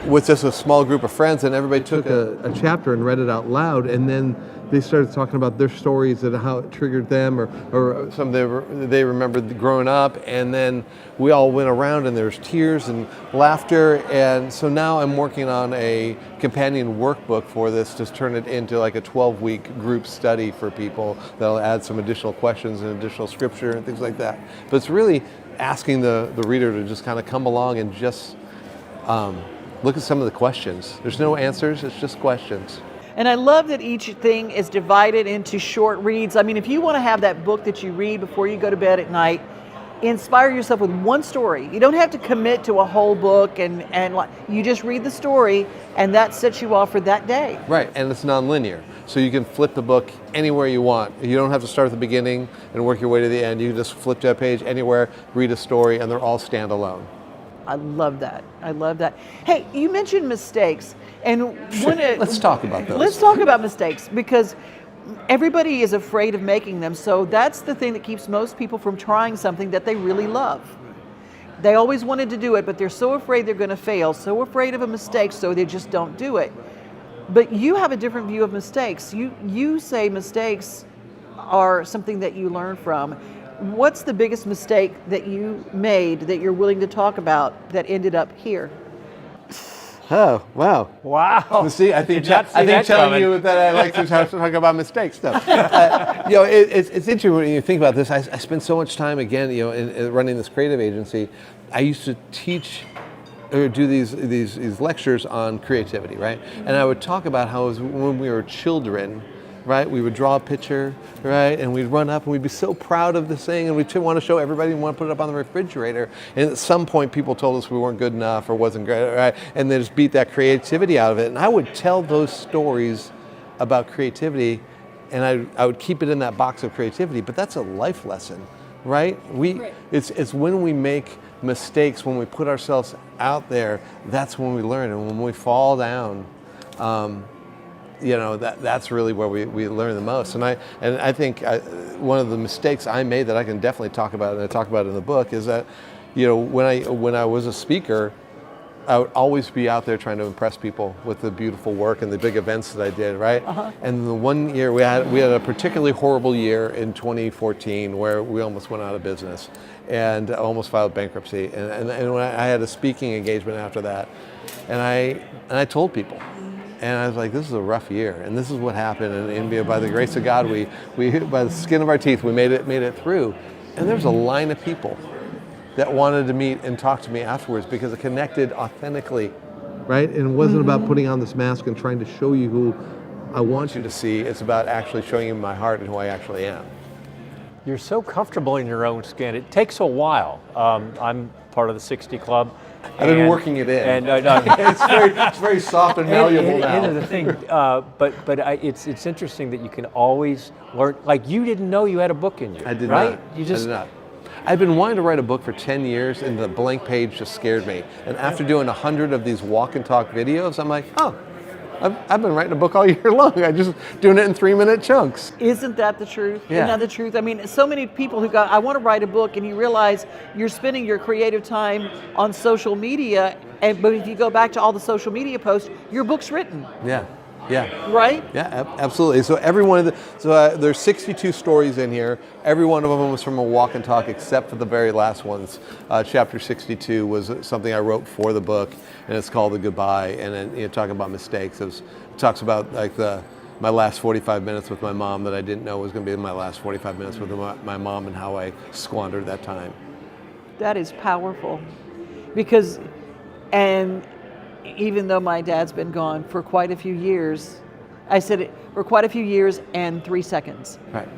with just a small group of friends, and everybody took a chapter and read it out loud, and then they started talking about their stories and how it triggered them, or some they remembered growing up, and then we all went around and there's tears and laughter, and so now I'm working on a companion workbook for this to turn it into like a 12-week group study for people that'll add some additional questions and additional scripture and things like that. But it's really asking the reader to just kind of come along and just look at some of the questions. There's no answers, it's just questions. And I love that each thing is divided into short reads. I mean, if you want to have that book that you read before you go to bed at night, inspire yourself with one story. You don't have to commit to a whole book, and you just read the story, and that sets you off for that day. Right, and it's non-linear. So you can flip the book anywhere you want. You don't have to start at the beginning and work your way to the end. You can just flip to a page anywhere, read a story, and they're all standalone. I love that. I love that. Hey, you mentioned mistakes, and let's talk about those. Let's talk about mistakes, because everybody is afraid of making them. So that's the thing that keeps most people from trying something that they really love. They always wanted to do it, but they're so afraid they're going to fail, so afraid of a mistake, so they just don't do it. But you have a different view of mistakes. You say mistakes are something that you learn from. What's the biggest mistake that you made that you're willing to talk about that ended up here? Oh, wow. Wow. See, I think telling you that I like to talk about mistakes stuff. It's interesting when you think about this. I spend so much time, again, in running this creative agency. I used to teach or do these lectures on creativity, right? And I would talk about how it was when we were children, right? We would draw a picture, right? And we'd run up and we'd be so proud of this thing, and we'd want to show everybody and want to put it up on the refrigerator. And at some point people told us we weren't good enough or wasn't great, right? And they just beat that creativity out of it. And I would tell those stories about creativity, and I would keep it in that box of creativity, but that's a life lesson, right? It's when we make mistakes, when we put ourselves out there, that's when we learn. And when we fall down, that's really where we learn the most. And I think one of the mistakes I made that I can definitely talk about, and I talk about it in the book, is that when I was a speaker, I would always be out there trying to impress people with the beautiful work and the big events that I did, right? And the one year we had a particularly horrible year in 2014 where we almost went out of business and almost filed bankruptcy. And when I had a speaking engagement after that, and I told people. And I was like, this is a rough year, and this is what happened. And by the grace of God, we by the skin of our teeth, we made it through. And there's a line of people that wanted to meet and talk to me afterwards because it connected authentically, right? And it wasn't about putting on this mask and trying to show you who I want you to see. It's about actually showing you my heart and who I actually am. You're so comfortable in your own skin. It takes a while. I'm part of the 60 Club. I've been working it in. And it's very soft and malleable now. And the thing, it's interesting that you can always learn. Like, you didn't know you had a book in you. I did right? not. I did not. I've been wanting to write a book for 10 years, and the blank page just scared me. And after doing 100 of these walk and talk videos, I'm like, oh, I've been writing a book all year long. I'm just doing it in 3-minute chunks. Isn't that the truth? Yeah. Isn't that the truth? I mean, so many people who go, I want to write a book, and you realize you're spending your creative time on social media, but if you go back to all the social media posts, your book's written. Yeah. Right? Yeah, absolutely. So there's 62 stories in here. Every one of them was from a walk and talk, except for the very last ones. Chapter 62 was something I wrote for the book, and it's called The Goodbye. And then talking about mistakes. It talks about like my last 45 minutes with my mom that I didn't know was going to be my last 45 minutes with my mom, and how I squandered that time. That is powerful, because, and even though my dad's been gone for quite a few years, I said it for quite a few years and 3 seconds. Right.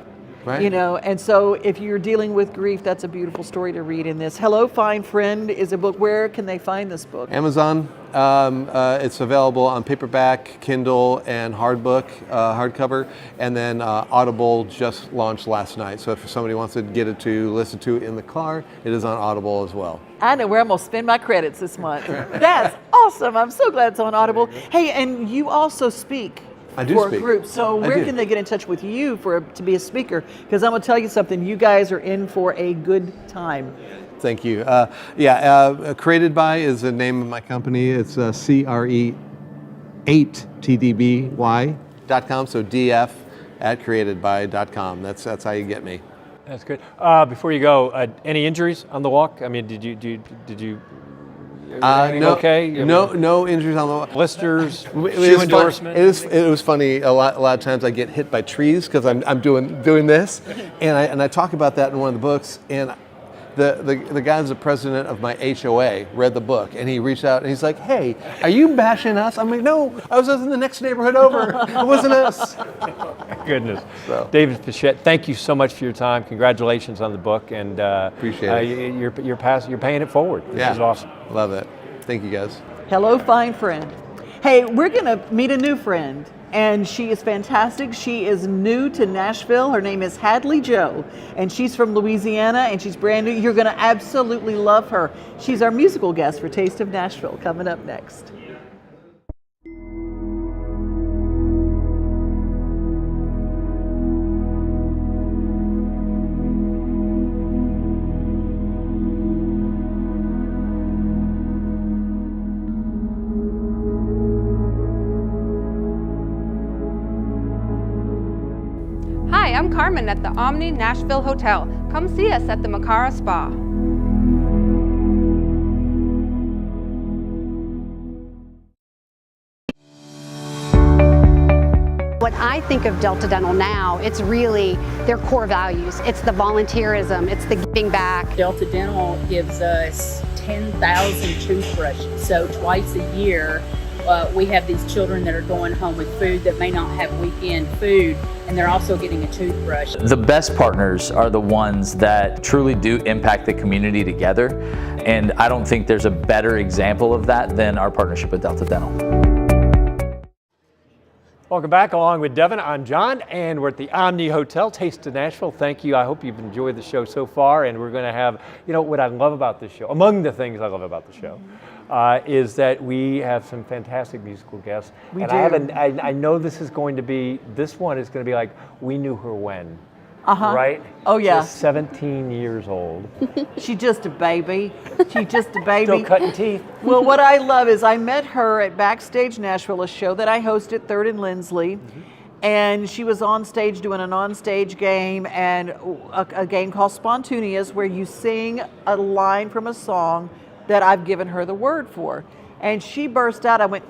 Right. You know, and so if you're dealing with grief, that's a beautiful story to read in this. Hello, Fine Friend is a book. Where can they find this book? Amazon. It's available on paperback, Kindle, and hardcover. And then Audible just launched last night. So if somebody wants to get it to listen to in the car, it is on Audible as well. I know where I'm going to spend my credits this month. That's awesome. I'm so glad it's on Audible. Hey, and you also speak. I do for speak. a group. So where can they get in touch with you to be a speaker? Because I'm going to tell you something, you guys are in for a good time. Thank you. Created By is the name of my company. It's CRE8TDBY.com, so df@createdby.com. That's how you get me. That's good. Before you go, any injuries on the walk? I mean, did you no, okay? No injuries on the walk. Blisters, shoe endorsement. It was funny. A lot of times I get hit by trees because I'm doing this, and I talk about that in one of the books. And the guy who's the president of my HOA read the book, and he reached out and he's like, "Hey, are you bashing us?" I'm like, "No, I was in the next neighborhood over. It wasn't us." Goodness. So. David Fischette, thank you so much for your time. Congratulations on the book, and appreciate it. You're paying it forward. This is awesome. Love it. Thank you, guys. Hello, Fine Friend. Hey, we're going to meet a new friend, and she is fantastic. She is new to Nashville. Her name is Hadley Joe, and she's from Louisiana, and she's brand new. You're going to absolutely love her. She's our musical guest for Taste of Nashville, coming up next. Hi, I'm Carmen at the Omni Nashville Hotel. Come see us at the Macara Spa. When I think of Delta Dental now, it's really their core values. It's the volunteerism, it's the giving back. Delta Dental gives us 10,000 toothbrushes, so twice a year we have these children that are going home with food that may not have weekend food, and they're also getting a toothbrush. The best partners are the ones that truly do impact the community together, and I don't think there's a better example of that than our partnership with Delta Dental. Welcome back. Along with Devon, I'm John, and we're at the Omni Hotel, Taste of Nashville. Thank you. I hope you've enjoyed the show so far, and we're going to have, what I love about this show, among the things I love about the show, is that we have some fantastic musical guests. We and do. I know this one is going to be like, we knew her when. Uh-huh. Right? Oh, yeah. She's 17 years old. She's just a baby. She's just a baby. Still cutting teeth. Well, what I love is I met her at Backstage Nashville, a show that I hosted, 3rd and Lindsley. And she was on stage doing an on-stage game, and a game called Spontaneous, where you sing a line from a song that I've given her the word for. And she burst out. I went,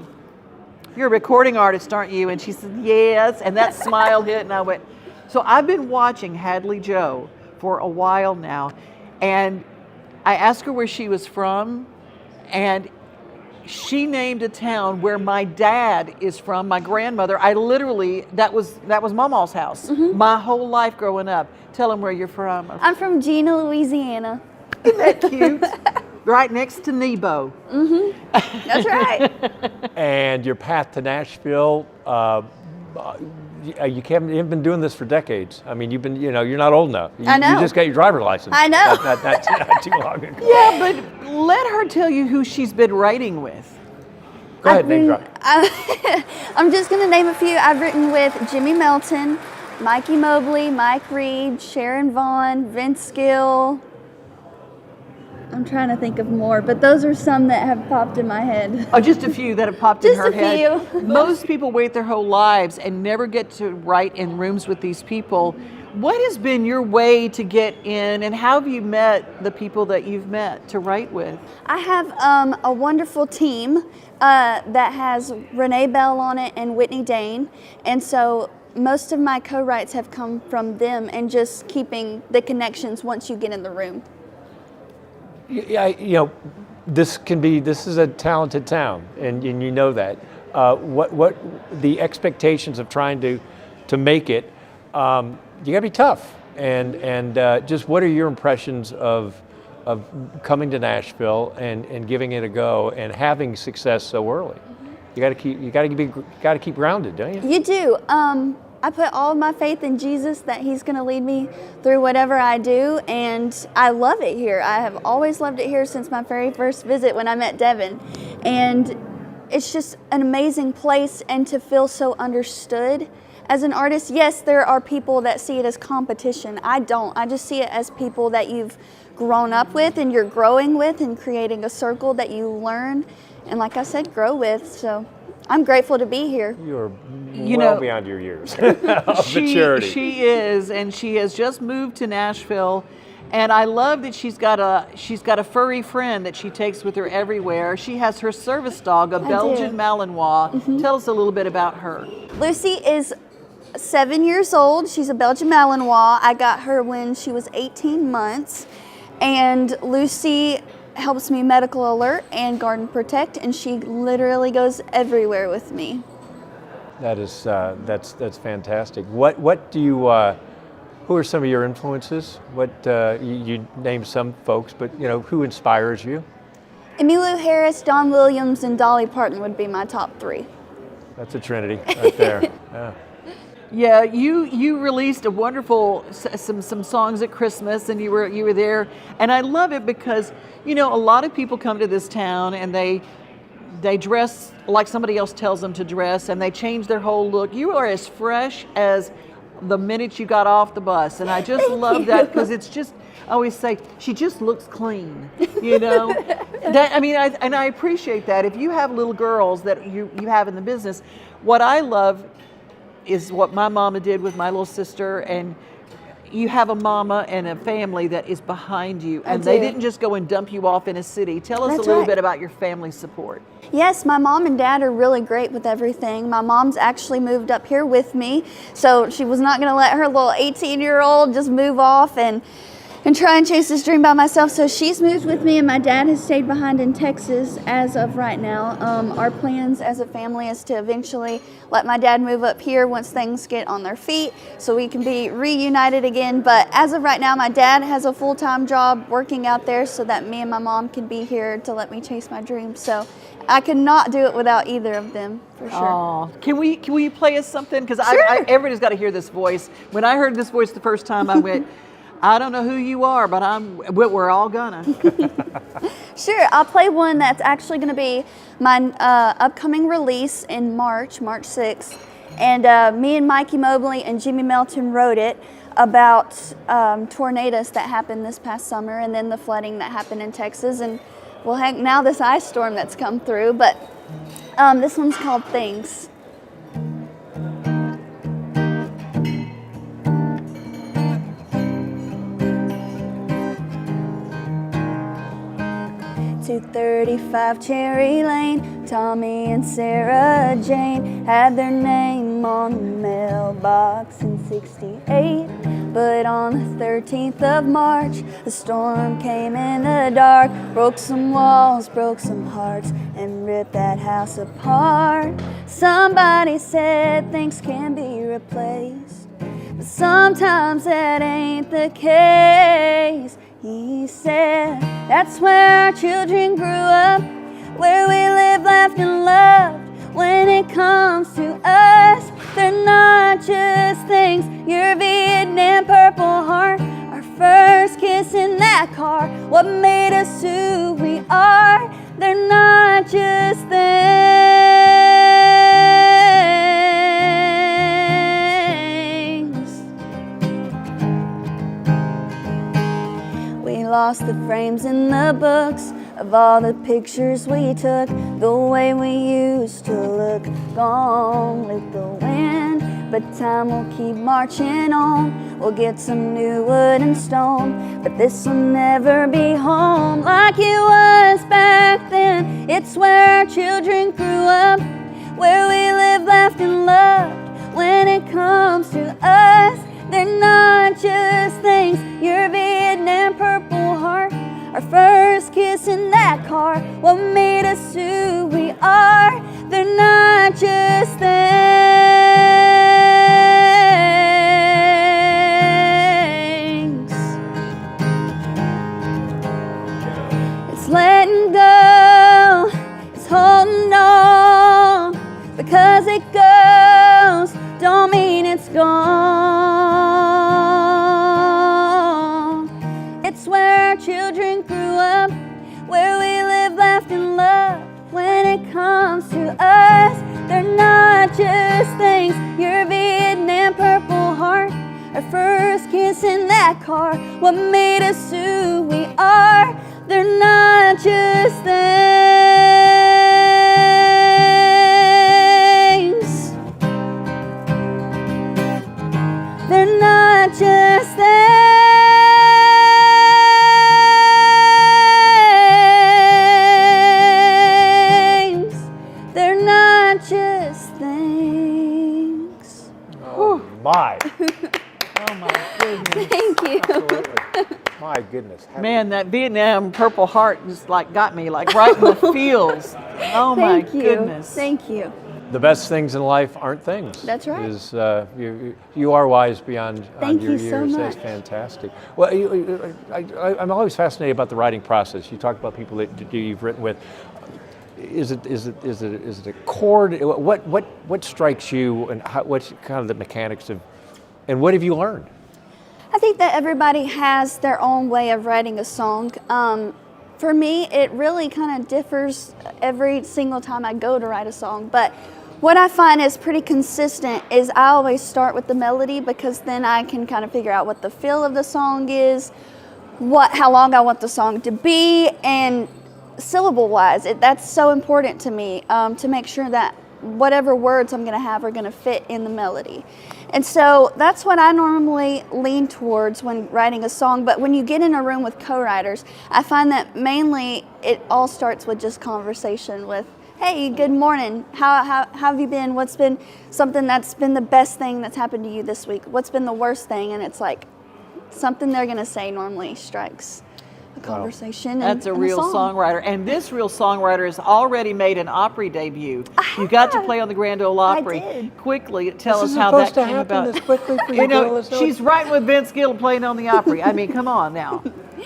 "You're a recording artist, aren't you?" And she said, "Yes." And that smile hit, and I went, so I've been watching Hadley Joe for a while now, and I asked her where she was from, and she named a town where my dad is from, my grandmother. I literally, that was Mama's house my whole life growing up. Tell them where you're from. I'm from Gina, Louisiana. Isn't that cute? Right next to Nebo. That's right. And your path to Nashville, you haven't been doing this for decades. I mean, you've been, you're not old enough. I know. You just got your driver's license. I know. Not too long ago. Yeah, but let her tell you who she's been writing with. Go ahead, name drop. I'm just going to name a few. I've written with Jimmy Melton, Mikey Mobley, Mike Reed, Sharon Vaughn, Vince Gill. I'm trying to think of more, but those are some that have popped in my head. Oh, just a few that have popped in her head. Just a few. Most people wait their whole lives and never get to write in rooms with these people. What has been your way to get in, and how have you met the people that you've met to write with? I have a wonderful team that has Renee Bell on it and Whitney Dane, and so most of my co-writes have come from them and just keeping the connections once you get in the room. Yeah, this is a talented town, and you know that. what the expectations of trying to make it, you got to be tough. And just what are your impressions of coming to Nashville and giving it a go and having success so early? You got to keep grounded, don't you? You do. I put all of my faith in Jesus that He's going to lead me through whatever I do, and I love it here. I have always loved it here since my very first visit when I met Devon, and it's just an amazing place, and to feel so understood as an artist. Yes, there are people that see it as competition. I don't. I just see it as people that you've grown up with and you're growing with and creating a circle that you learn and, like I said, grow with. So I'm grateful to be here. You're well beyond your years of maturity. She is, and she has just moved to Nashville. And I love that she's got a furry friend that she takes with her everywhere. She has her service dog, a Belgian Malinois. Mm-hmm. Tell us a little bit about her. Lucy is 7 years old. She's a Belgian Malinois. I got her when she was 18 months. And Lucy helps me medical alert and garden protect, and she literally goes everywhere with me. That is that's fantastic. What do you? Who are some of your influences? What you named some folks, but who inspires you? Emmylou Harris, Don Williams, and Dolly Parton would be my top three. That's a trinity right there. Yeah. Yeah, you released a wonderful some songs at Christmas, and you were there, and I love it because a lot of people come to this town and they dress like somebody else tells them to dress, and they change their whole look. You are as fresh as the minute you got off the bus, and I just love that because it's just, I always say, she just looks clean, I appreciate that. If you have little girls that you have in the business, what I love is what my mama did with my little sister, and you have a mama and a family that is behind you, and they didn't just go and dump you off in a city. Tell us a little bit about your family support. Yes, my mom and dad are really great with everything. My mom's actually moved up here with me, so she was not going to let her little 18-year-old just move off and try and chase this dream by myself. So she's moved with me, and my dad has stayed behind in Texas as of right now. Our plans as a family is to eventually let my dad move up here once things get on their feet so we can be reunited again. But as of right now, my dad has a full-time job working out there so that me and my mom can be here to let me chase my dreams. So I could not do it without either of them, for sure. Aww. Can we play us something? Because Sure. everybody's got to hear this voice. When I heard this voice the first time, I went, I don't know who you are, but we're all gonna. Sure, I'll play one that's actually going to be my upcoming release in March 6th. And me and Mikey Mobley and Jimmy Melton wrote it about tornadoes that happened this past summer, and then the flooding that happened in Texas, and well, heck, now this ice storm that's come through. But this one's called Things. 235 Cherry Lane, Tommy and Sarah Jane had their name on the mailbox in '68. But on the 13th of March, a storm came in the dark, broke some walls, broke some hearts, and ripped that house apart. Somebody said things can be replaced, but sometimes that ain't the case. He said, that's where our children grew up, where we lived, laughed, and loved. When it comes to us, they're not just things. Your Vietnam Purple Heart, our first kiss in that car, what made us who we are. They're not just things. We lost the frames in the books of all the pictures we took, the way we used to look, gone with the wind. But time will keep marching on, we'll get some new wood and stone, but this will never be home like it was back then. It's where our children grew up, where we lived, laughed, and loved. When it comes to us, they're not just things. Your Vietnam Purple Heart, our first kiss in that car, what made us who we are. They're not 'cause it goes don't mean it's gone. It's where our children grew up, where we live, laughed, and loved. When it comes to us, they're not just things. Your Vietnam Purple Heart, our first kiss in that car, what made us who we are. They're not just things. They're not just things. They're not just things. Oh, my. Oh my goodness. Thank you. Absolutely. My goodness. Man, that Vietnam Purple Heart just like got me like right in the feels. Oh my Thank you. goodness. Thank you. The best things in life aren't things. That's right. You are wise beyond Thank your you so years. That's much. fantastic. Well, I'm always fascinated about the writing process. You talk about people that you've written with. Is it a chord? What strikes you, and what's kind of the mechanics of, and what have you learned? I think that everybody has their own way of writing a song. For me, it really kind of differs every single time I go to write a song. But what I find is pretty consistent is I always start with the melody, because then I can kind of figure out what the feel of the song is, how long I want the song to be, and syllable-wise, that's so important to me, to make sure that whatever words I'm going to have are going to fit in the melody. And so that's what I normally lean towards when writing a song. But when you get in a room with co-writers, I find that mainly it all starts with just conversation with, hey, good morning. How have you been? What's been something that's been the best thing that's happened to you this week? What's been the worst thing? And it's like something they're going to say normally strikes a conversation. That's a and real song. songwriter. And this real songwriter has already made an Opry debut. You got to play on the Grand Ole Opry. I did. Quickly, tell This us is how supposed that to came happen about. this quickly for you, You know, girl, it's not- she's writing with Vince Gill playing on the Opry. I mean, come on now.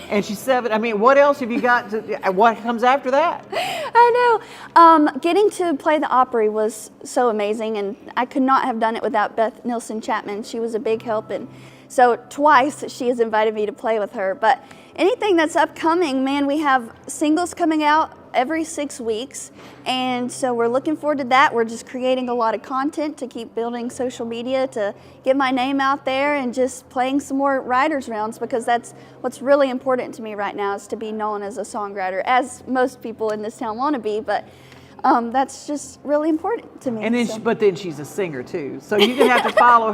And she's 7. I mean, what else have you got what comes after that? I know. Getting to play the Opry was so amazing, and I could not have done it without Beth Nilsson Chapman. She was a big help, and so twice she has invited me to play with her. But anything that's upcoming, man, we have singles coming out every 6 weeks, and so we're looking forward to that. We're just creating a lot of content to keep building social media, to get my name out there, and just playing some more writers rounds, because that's what's really important to me right now, is to be known as a songwriter, as most people in this town want to be, but that's just really important to me. And then, so. but then she's a singer too. So you're gonna have to follow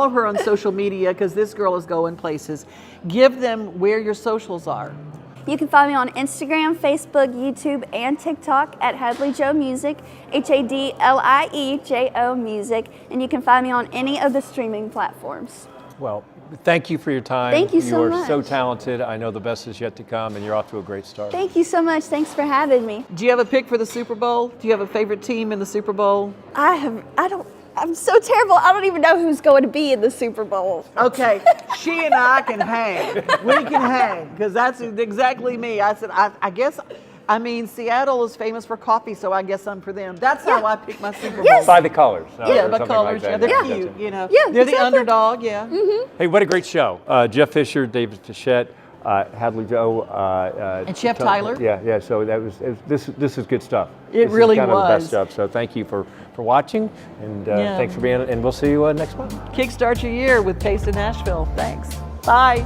her on social media, because this girl is going places. Give them where your socials are. You can find me on Instagram, Facebook, YouTube, and TikTok at Hadley Joe Music, HADLIEJO Music, and you can find me on any of the streaming platforms. Well, thank you for your time. Thank you so You are much. so talented. I know the best is yet to come, and you're off to a great start. Thank you so much. Thanks for having me. Do you have a pick for the Super Bowl? Do you have a favorite team in the Super Bowl? I'm so terrible. I don't even know who's going to be in the Super Bowl. Okay, she and I can hang. We can hang, because that's exactly me. I said, I guess, I mean, Seattle is famous for coffee, so I guess I'm for them. That's how I pick my Super Bowl. By the colors. Yeah, or by something colors. like Yeah, that. they're Yeah, cute. You know, Yeah, they're the exactly. underdog. Yeah. Hey, what a great show. Jeff Fisher, David Fischette, Hadley Joe. And Chef Tyler. Yeah. So this is good stuff. It This really is kind of the best was. stuff. So thank you for watching, and Yeah. thanks for being. And we'll see you next month. Kickstart your year with Taste of Nashville. Thanks. Bye.